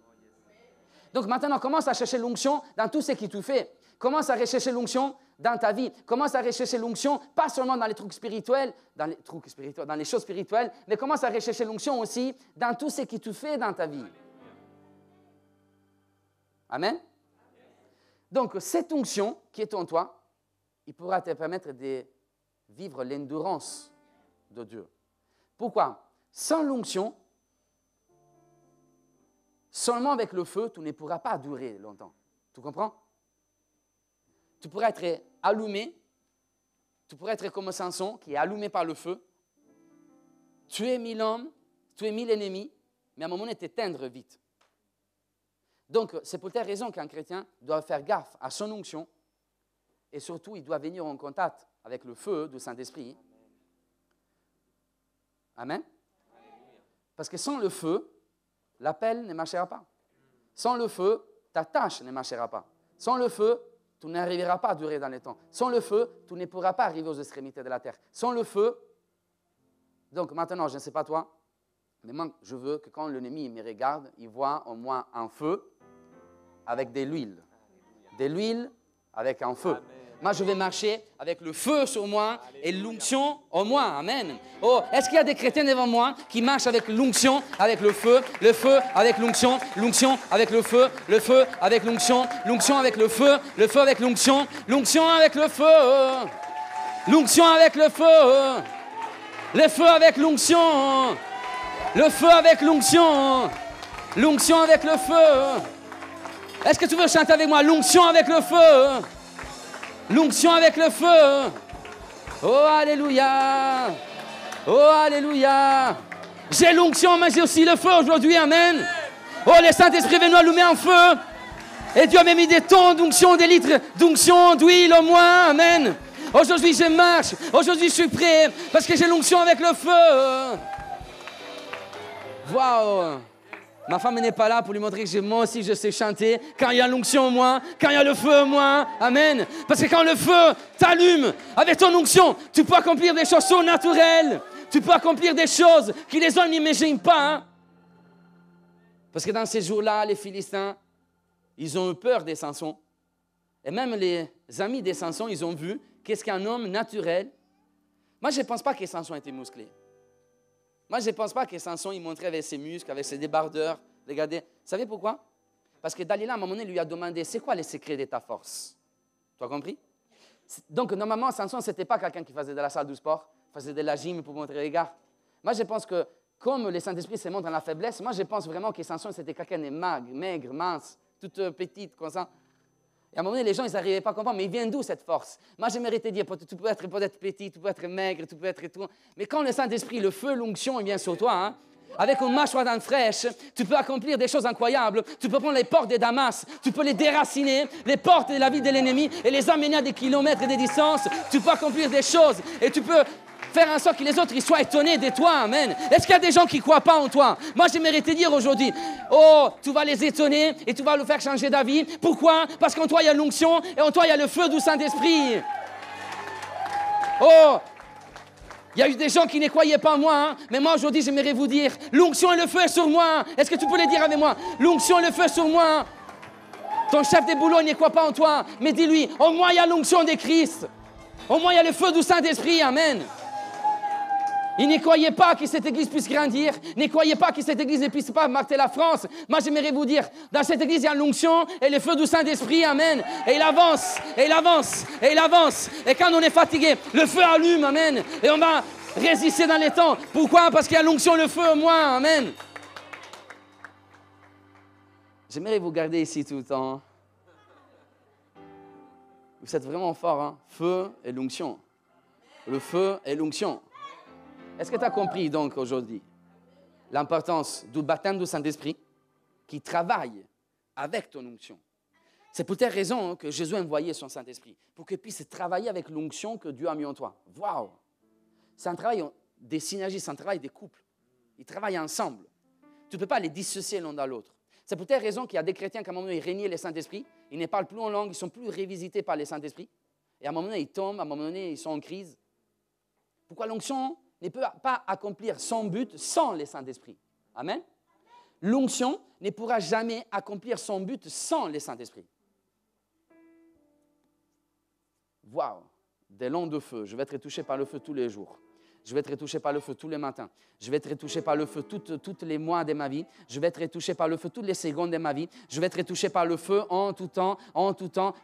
Donc maintenant, commence à chercher l'onction dans tout ce qui tu fais. Commence à rechercher l'onction dans ta vie. Commence à rechercher l'onction, pas seulement dans les trucs spirituels, dans les choses spirituelles, mais commence à rechercher l'onction aussi dans tout ce que tu fais dans ta vie. Amen. Donc, cette onction qui est en toi, il pourra te permettre de vivre l'endurance de Dieu. Pourquoi? Sans l'onction, seulement avec le feu, tu ne pourras pas durer longtemps. Tu comprends? Tu pourrais être allumé, tu pourrais être comme Samson qui est allumé par le feu, tuer 1000 hommes, tuer 1000 ennemis, mais à un moment donné t'éteindre vite. Donc, c'est pour telle raison qu'un chrétien doit faire gaffe à son onction et surtout, il doit venir en contact avec le feu du Saint-Esprit. Amen. Parce que sans le feu, l'appel ne marchera pas. Sans le feu, ta tâche ne marchera pas. Sans le feu, tu n'arriveras pas à durer dans le temps. Sans le feu, tu ne pourras pas arriver aux extrémités de la terre. Sans le feu, donc maintenant, je ne sais pas toi, mais moi, je veux que quand l'ennemi me regarde, il voit en moi un feu avec de l'huile. De l'huile avec un feu. Amen. Moi, je vais marcher avec le feu sur moi et l'onction en moi. Amen. Oh, est-ce qu'il y a des chrétiens devant moi qui marchent avec l'onction, avec le feu avec l'onction avec le feu avec l'onction avec le feu avec l'onction avec le feu, l'onction avec le feu avec l'onction, le feu avec l'onction avec le feu. Est-ce que tu veux chanter avec moi? L'onction avec le feu. L'onction avec le feu. Oh, alléluia. Oh, alléluia. J'ai l'onction, mais j'ai aussi le feu aujourd'hui. Amen. Oh, le Saint-Esprit est venu allumer un feu. Et Dieu m'a mis des tonnes d'onction, des litres d'onction, d'huile au moins. Amen. Aujourd'hui, je marche. Aujourd'hui, je suis prêt parce que j'ai l'onction avec le feu. Waouh. Ma femme n'est pas là pour lui montrer que moi aussi je sais chanter. Quand il y a l'onction en moi, quand il y a le feu en moi. Amen. Parce que quand le feu t'allume avec ton onction, tu peux accomplir des choses surnaturelles. Tu peux accomplir des choses que les hommes n'imaginent pas. Hein? Parce que dans ces jours-là, les Philistins, ils ont eu peur des Samson. Et même les amis des Samson, ils ont vu qu'est-ce qu'un homme naturel. Moi, je ne pense pas que Samson était musclé. Moi, je ne pense pas que Samson, il montrait avec ses muscles, avec ses débardeurs. Regardez. Vous savez pourquoi? Parce que Dalila, à un moment donné, lui a demandé, c'est quoi les secrets de ta force? Tu as compris? Donc, normalement, Samson, ce n'était pas quelqu'un qui faisait de la salle de sport, faisait de la gym pour montrer les gars. Moi, je pense que, comme le Saint-Esprit se montre dans la faiblesse, moi, je pense vraiment que Samson, c'était quelqu'un de maigre, mince, toute petite, comme ça. Et à un moment donné, les gens, ils n'arrivaient pas à comprendre, mais il vient d'où cette force? Moi, j'aimerais te dire, tu peux être peut-être petit, tu peux être maigre, tu peux être tout. Mais quand le Saint-Esprit, le feu, l'onction, il vient sur toi, hein, avec une mâchoire fraîche, tu peux accomplir des choses incroyables. Tu peux prendre les portes de Damas, tu peux les déraciner, les portes de la vie de l'ennemi, et les amener à des kilomètres et des distances. Tu peux accomplir des choses, et tu peux faire en sorte que les autres ils soient étonnés de toi. Amen. Est-ce qu'il y a des gens qui ne croient pas en toi? Moi, j'aimerais te dire aujourd'hui, oh, tu vas les étonner et tu vas les faire changer d'avis. Pourquoi? Parce qu'en toi, il y a l'onction et en toi, il y a le feu du Saint-Esprit. Oh, il y a eu des gens qui ne croyaient pas en moi, hein? Mais moi, aujourd'hui, j'aimerais vous dire, l'onction et le feu est sur moi. Est-ce que tu peux le dire avec moi? L'onction et le feu sur moi. Ton chef de boulot ne croit pas en toi, mais dis-lui, en moi, il y a l'onction de Christ. En moi, il y a le feu du Saint-Esprit. Amen. Ils ne croyaient pas que cette église puisse grandir. Ne croyaient pas que cette église ne puisse pas marquer la France. Moi, j'aimerais vous dire, dans cette église, il y a l'onction et le feu du Saint-Esprit. Amen. Et il avance, et il avance, et il avance. Et quand on est fatigué, le feu allume. Amen. Et on va résister dans les temps. Pourquoi? Parce qu'il y a l'onction, le feu en moi. Amen. J'aimerais vous garder ici tout le temps. Vous êtes vraiment fort, hein? Feu et l'onction. Le feu et l'onction. Est-ce que tu as compris donc aujourd'hui l'importance du baptême du Saint-Esprit qui travaille avec ton onction? C'est pour telle raison que Jésus a envoyé son Saint-Esprit, pour qu'il puisse travailler avec l'onction que Dieu a mis en toi. Waouh! C'est un travail des synergies, c'est un travail des couples. Ils travaillent ensemble. Tu ne peux pas les dissocier l'un de l'autre. C'est pour telle raison qu'il y a des chrétiens qui à un moment donné, ils régnaient le Saint-Esprit, ils ne parlent plus en langue, ils ne sont plus révisités par le Saint-Esprit. Et à un moment donné, ils tombent, à un moment donné, ils sont en crise. Pourquoi l'onction ne peut pas accomplir son but sans le Saint-Esprit? Amen. L'onction ne pourra jamais accomplir son but sans le Saint-Esprit. Waouh! Des longs de feu. Je vais être touché par le feu tous les jours. Je vais être touché par le feu tous les matins. Je vais être touché par le feu tous les mois de ma vie. Je vais être touché par le feu toutes les secondes de ma vie. Je vais être touché par le feu en tout temps,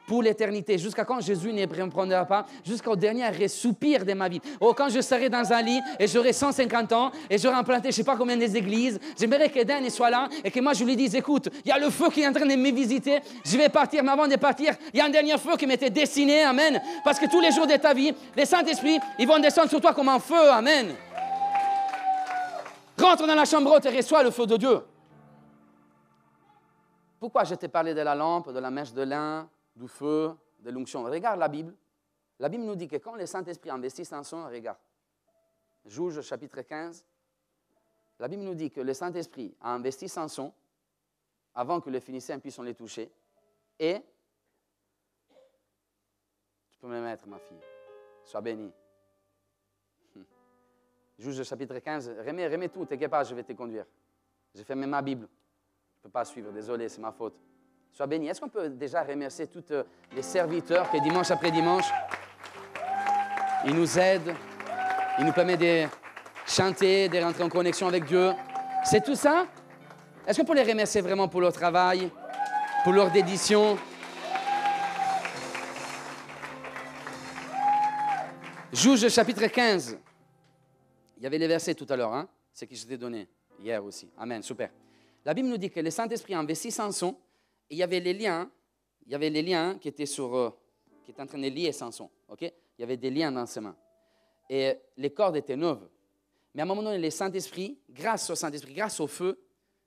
pour l'éternité. Jusqu'à quand Jésus ne me prendra pas, jusqu'au dernier soupir de ma vie. Oh, quand je serai dans un lit et j'aurai 150 ans et j'aurai implanté je ne sais pas combien des églises, j'aimerais que Dan soit là et que moi je lui dise, écoute, il y a le feu qui est en train de me visiter. Je vais partir, mais avant de partir, il y a un dernier feu qui m'était destiné. Amen. Parce que tous les jours de ta vie, les Saint-Esprit, ils vont descendre sur toi comme un feu. Amen. Rentre dans la chambre haute et reçois le feu de Dieu. Pourquoi je t'ai parlé de la lampe, de la mèche de lin, du feu, de l'onction? Regarde la Bible. La Bible nous dit que quand le Saint-Esprit investit Samson, regarde, Juge chapitre 15, la Bible nous dit que le Saint-Esprit a investi Samson avant que les Phéniciens puissent les toucher. Et, tu peux me le mettre, ma fille, sois bénie. Juge chapitre 15, remets tout, t'inquiète pas, je vais te conduire. J'ai fait même ma Bible. Je ne peux pas suivre, désolé, c'est ma faute. Sois béni. Est-ce qu'on peut déjà remercier tous les serviteurs qui, dimanche après dimanche, ils nous aident, ils nous permettent de chanter, de rentrer en connexion avec Dieu? C'est tout ça? Est-ce qu'on peut les remercier vraiment pour leur travail, pour leur dédition? Juge chapitre 15. Il y avait les versets tout à l'heure, hein? C'est que je t'ai donné hier aussi. Amen, super. La Bible nous dit que le Saint-Esprit a investi Samson et il y avait les liens qui étaient qui étaient en train de lier Samson. Okay? Il y avait des liens dans ses mains. Et les cordes étaient neuves. Mais à un moment donné, le Saint-Esprit, grâce au Saint-Esprit, grâce au feu,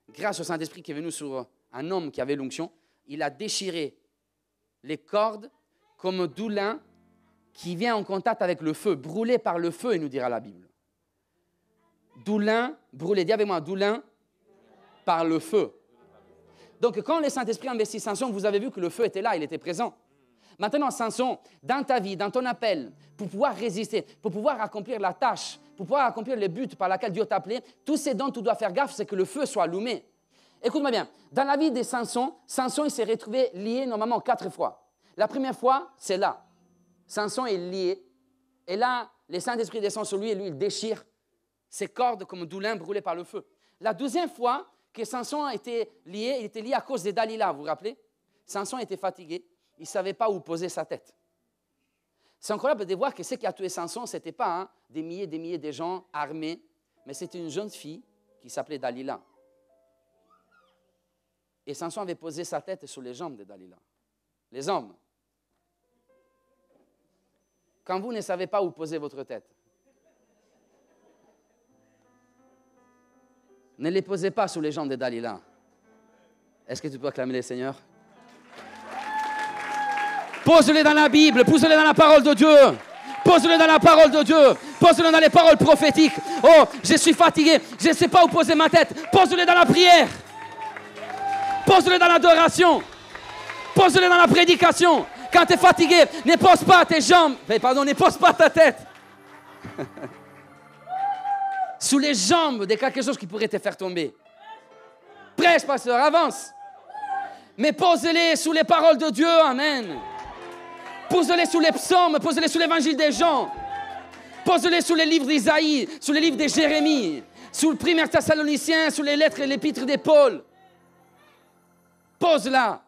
grâce au Saint-Esprit qui est venu sur un homme qui avait l'onction, il a déchiré les cordes comme du lin qui vient en contact avec le feu, brûlé par le feu, il nous dira la Bible. Du lin brûlé. Dis avec moi, du lin par le feu. Donc, quand le Saint-Esprit investit Samson, vous avez vu que le feu était là, il était présent. Maintenant, Samson, dans ta vie, dans ton appel, pour pouvoir résister, pour pouvoir accomplir la tâche, pour pouvoir accomplir le but par lequel Dieu t'a appelé, tout ce dont tu dois faire gaffe, c'est que le feu soit allumé. Écoute-moi bien, dans la vie de Samson, il s'est retrouvé lié normalement 4 fois. La première fois, c'est là. Samson est lié, et là, le Saint-Esprit descend sur lui et lui, il déchire ses cordes comme du lin brûlé par le feu. La deuxième fois que Samson a été lié, il était lié à cause de Dalila, vous vous rappelez? Samson était fatigué, il ne savait pas où poser sa tête. C'est incroyable de voir que ce qui a tué Samson, ce n'était pas des milliers de gens armés, mais c'était une jeune fille qui s'appelait Dalila. Et Samson avait posé sa tête sur les jambes de Dalila. Les hommes. Quand vous ne savez pas où poser votre tête, ne les posez pas sous les jambes de Dalila. Est-ce que tu peux acclamer le Seigneur? Pose-les dans la Bible, pose-les dans la parole de Dieu. Pose-le dans la parole de Dieu. Pose-le dans les paroles prophétiques. Oh, je suis fatigué. Je ne sais pas où poser ma tête. Pose-le dans la prière. Pose-le dans l'adoration. Pose-le dans la prédication. Quand tu es fatigué, ne pose pas tes jambes. Pardon, ne pose pas ta tête. Sous les jambes de quelque chose qui pourrait te faire tomber. Prêche, pasteur, avance. Mais pose-les sous les paroles de Dieu. Amen. Pose-les sous les psaumes, pose-les sous l'évangile des Jean. Pose-les sous les livres d'Isaïe, sous les livres de Jérémie, sous le premier Thessaloniciens, sous les lettres et l'épître de Paul. Pose-la.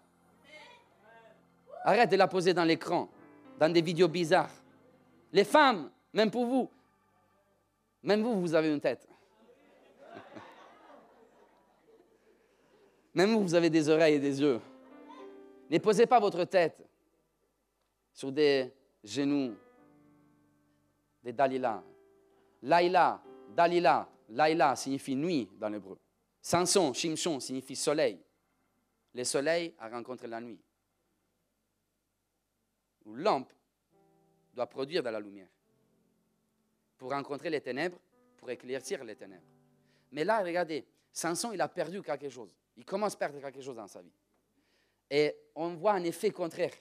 Arrête de la poser dans l'écran, dans des vidéos bizarres. Les femmes, même pour vous, même vous, vous avez une tête. Même vous, vous avez des oreilles et des yeux. Ne posez pas votre tête sur des genoux, des Dalila. Laïla, Dalila, Laïla signifie nuit dans l'hébreu. Samson, Shimshon signifie soleil. Le soleil a rencontré la nuit. Une lampe doit produire de la lumière pour rencontrer les ténèbres, pour éclaircir les ténèbres. Mais là, regardez, Samson, il a perdu quelque chose. Il commence à perdre quelque chose dans sa vie. Et on voit un effet contraire.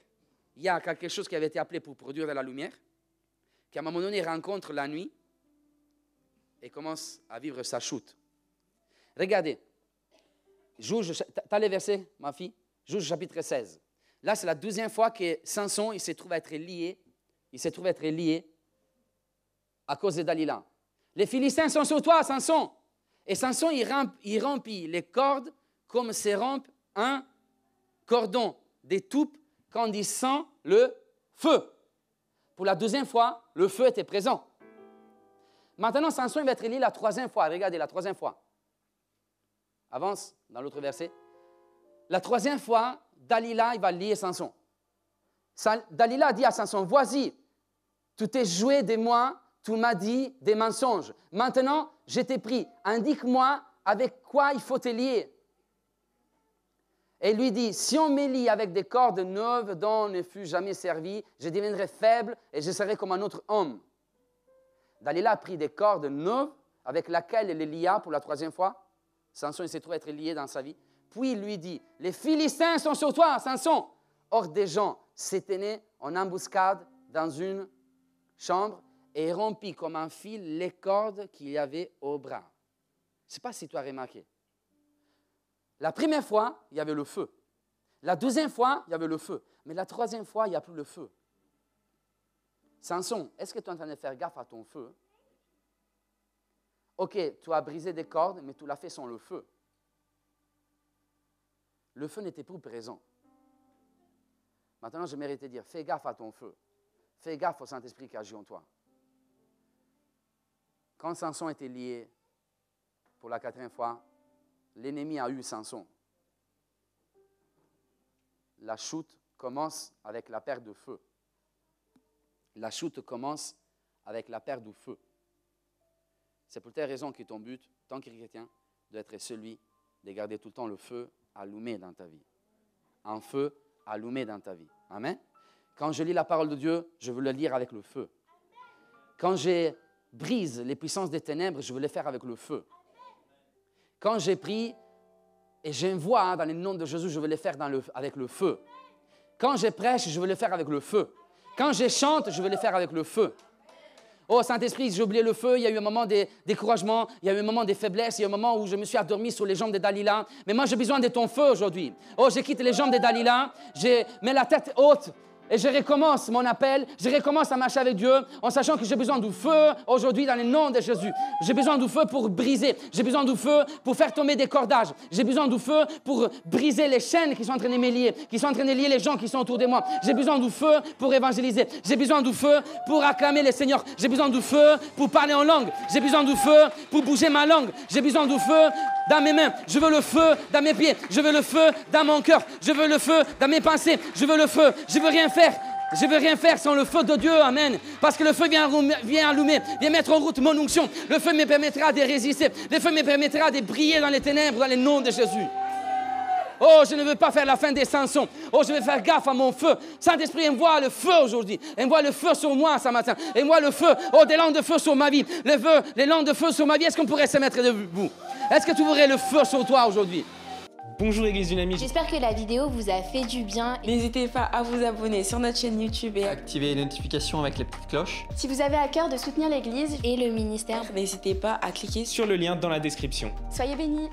Il y a quelque chose qui avait été appelé pour produire de la lumière, qui à un moment donné rencontre la nuit et commence à vivre sa chute. Regardez, tu as les versets, ma fille? Juge chapitre 16. Là, c'est la 12e fois que Samson, il s'est trouvé être lié. Il s'est trouvé être lié à cause de Dalila. Les Philistins sont sur toi, Samson. Et Samson, il rompit les cordes comme se rompt un cordon d'étoupe quand il sent le feu. Pour la 12e fois, le feu était présent. Maintenant, Samson va être lié la 3e fois. Regardez, la 3e fois. Avance dans l'autre verset. La 3e fois, Dalila, il va lier Samson. Dalila dit à Samson, voici, tu t'es joué de moi, tu m'as dit des mensonges. Maintenant, je t'ai pris. Indique-moi avec quoi il faut te lier. Et il lui dit, si on me lie avec des cordes neuves dont on ne fut jamais servi, je deviendrai faible et je serai comme un autre homme. Dalila a pris des cordes neuves avec lesquelles il les lia pour la 3e fois. Samson s'est trouvé être lié dans sa vie. Puis il lui dit, les Philistins sont sur toi, Samson. Or des gens s'éteignaient en embuscade dans une chambre et rompit comme un fil les cordes qu'il y avait au bras. Je ne sais pas si tu as remarqué. La première fois, il y avait le feu. La 2e fois, il y avait le feu. Mais la 3e fois, il n'y a plus le feu. Samson, est-ce que tu es en train de faire gaffe à ton feu? Ok, tu as brisé des cordes, mais tu l'as fait sans le feu. Le feu n'était plus présent. Maintenant, je mérite de dire, fais gaffe à ton feu. Fais gaffe au Saint-Esprit qui agit en toi. Quand Samson était lié pour la 4e fois, l'ennemi a eu Samson. La chute commence avec la perte de feu. La chute commence avec la perte du feu. C'est pour telle raison que ton but, tant que chrétien, doit être celui de garder tout le temps le feu allumé dans ta vie. Un feu allumé dans ta vie. Amen. Quand je lis la parole de Dieu, je veux le lire avec le feu. Quand je brise les puissances des ténèbres, je veux le faire avec le feu. Quand j'ai pris et j'envoie dans le nom de Jésus, je veux le faire avec le feu. Quand je prêche, je veux le faire avec le feu. Quand je chante, je veux le faire avec le feu. Oh Saint-Esprit, j'ai oublié le feu, il y a eu un moment de découragement, il y a eu un moment de faiblesse, il y a eu un moment où je me suis endormi sur les jambes de Dalila. Mais moi, j'ai besoin de ton feu aujourd'hui. Oh, je quitte les jambes de Dalila, je mets la tête haute. Et je recommence mon appel, je recommence à marcher avec Dieu en sachant que j'ai besoin du feu aujourd'hui dans le nom de Jésus. J'ai besoin du feu pour briser, j'ai besoin du feu pour faire tomber des cordages, j'ai besoin du feu pour briser les chaînes qui sont en train de me lier, qui sont en train de lier les gens qui sont autour de moi. J'ai besoin du feu pour évangéliser, j'ai besoin du feu pour acclamer le Seigneur, j'ai besoin du feu pour parler en langue, j'ai besoin du feu pour bouger ma langue, j'ai besoin du feu dans mes mains. Je veux le feu dans mes pieds. Je veux le feu dans mon cœur. Je veux le feu dans mes pensées. Je veux le feu. Je veux rien faire. Je ne veux rien faire sans le feu de Dieu, amen. Parce que le feu vient allumer, vient mettre en route mon onction. Le feu me permettra de résister. Le feu me permettra de briller dans les ténèbres, dans le nom de Jésus. Oh, je ne veux pas faire la fin des Samsons. Oh, je vais faire gaffe à mon feu. Saint-Esprit, envoie le feu aujourd'hui. Envoie le feu sur moi ce matin. Envoie le feu. Oh, des langues de feu sur ma vie. Les langues de feu sur ma vie. Est-ce qu'on pourrait se mettre debout? Est-ce que tu voudrais le feu sur toi aujourd'hui? Bonjour Église Dynamique. J'espère que la vidéo vous a fait du bien. N'hésitez pas à vous abonner sur notre chaîne YouTube et Activez les notifications avec les petites cloches. Si vous avez à cœur de soutenir l'Église et le ministère, n'hésitez pas à cliquer Sur le lien dans la description. soyez bénis.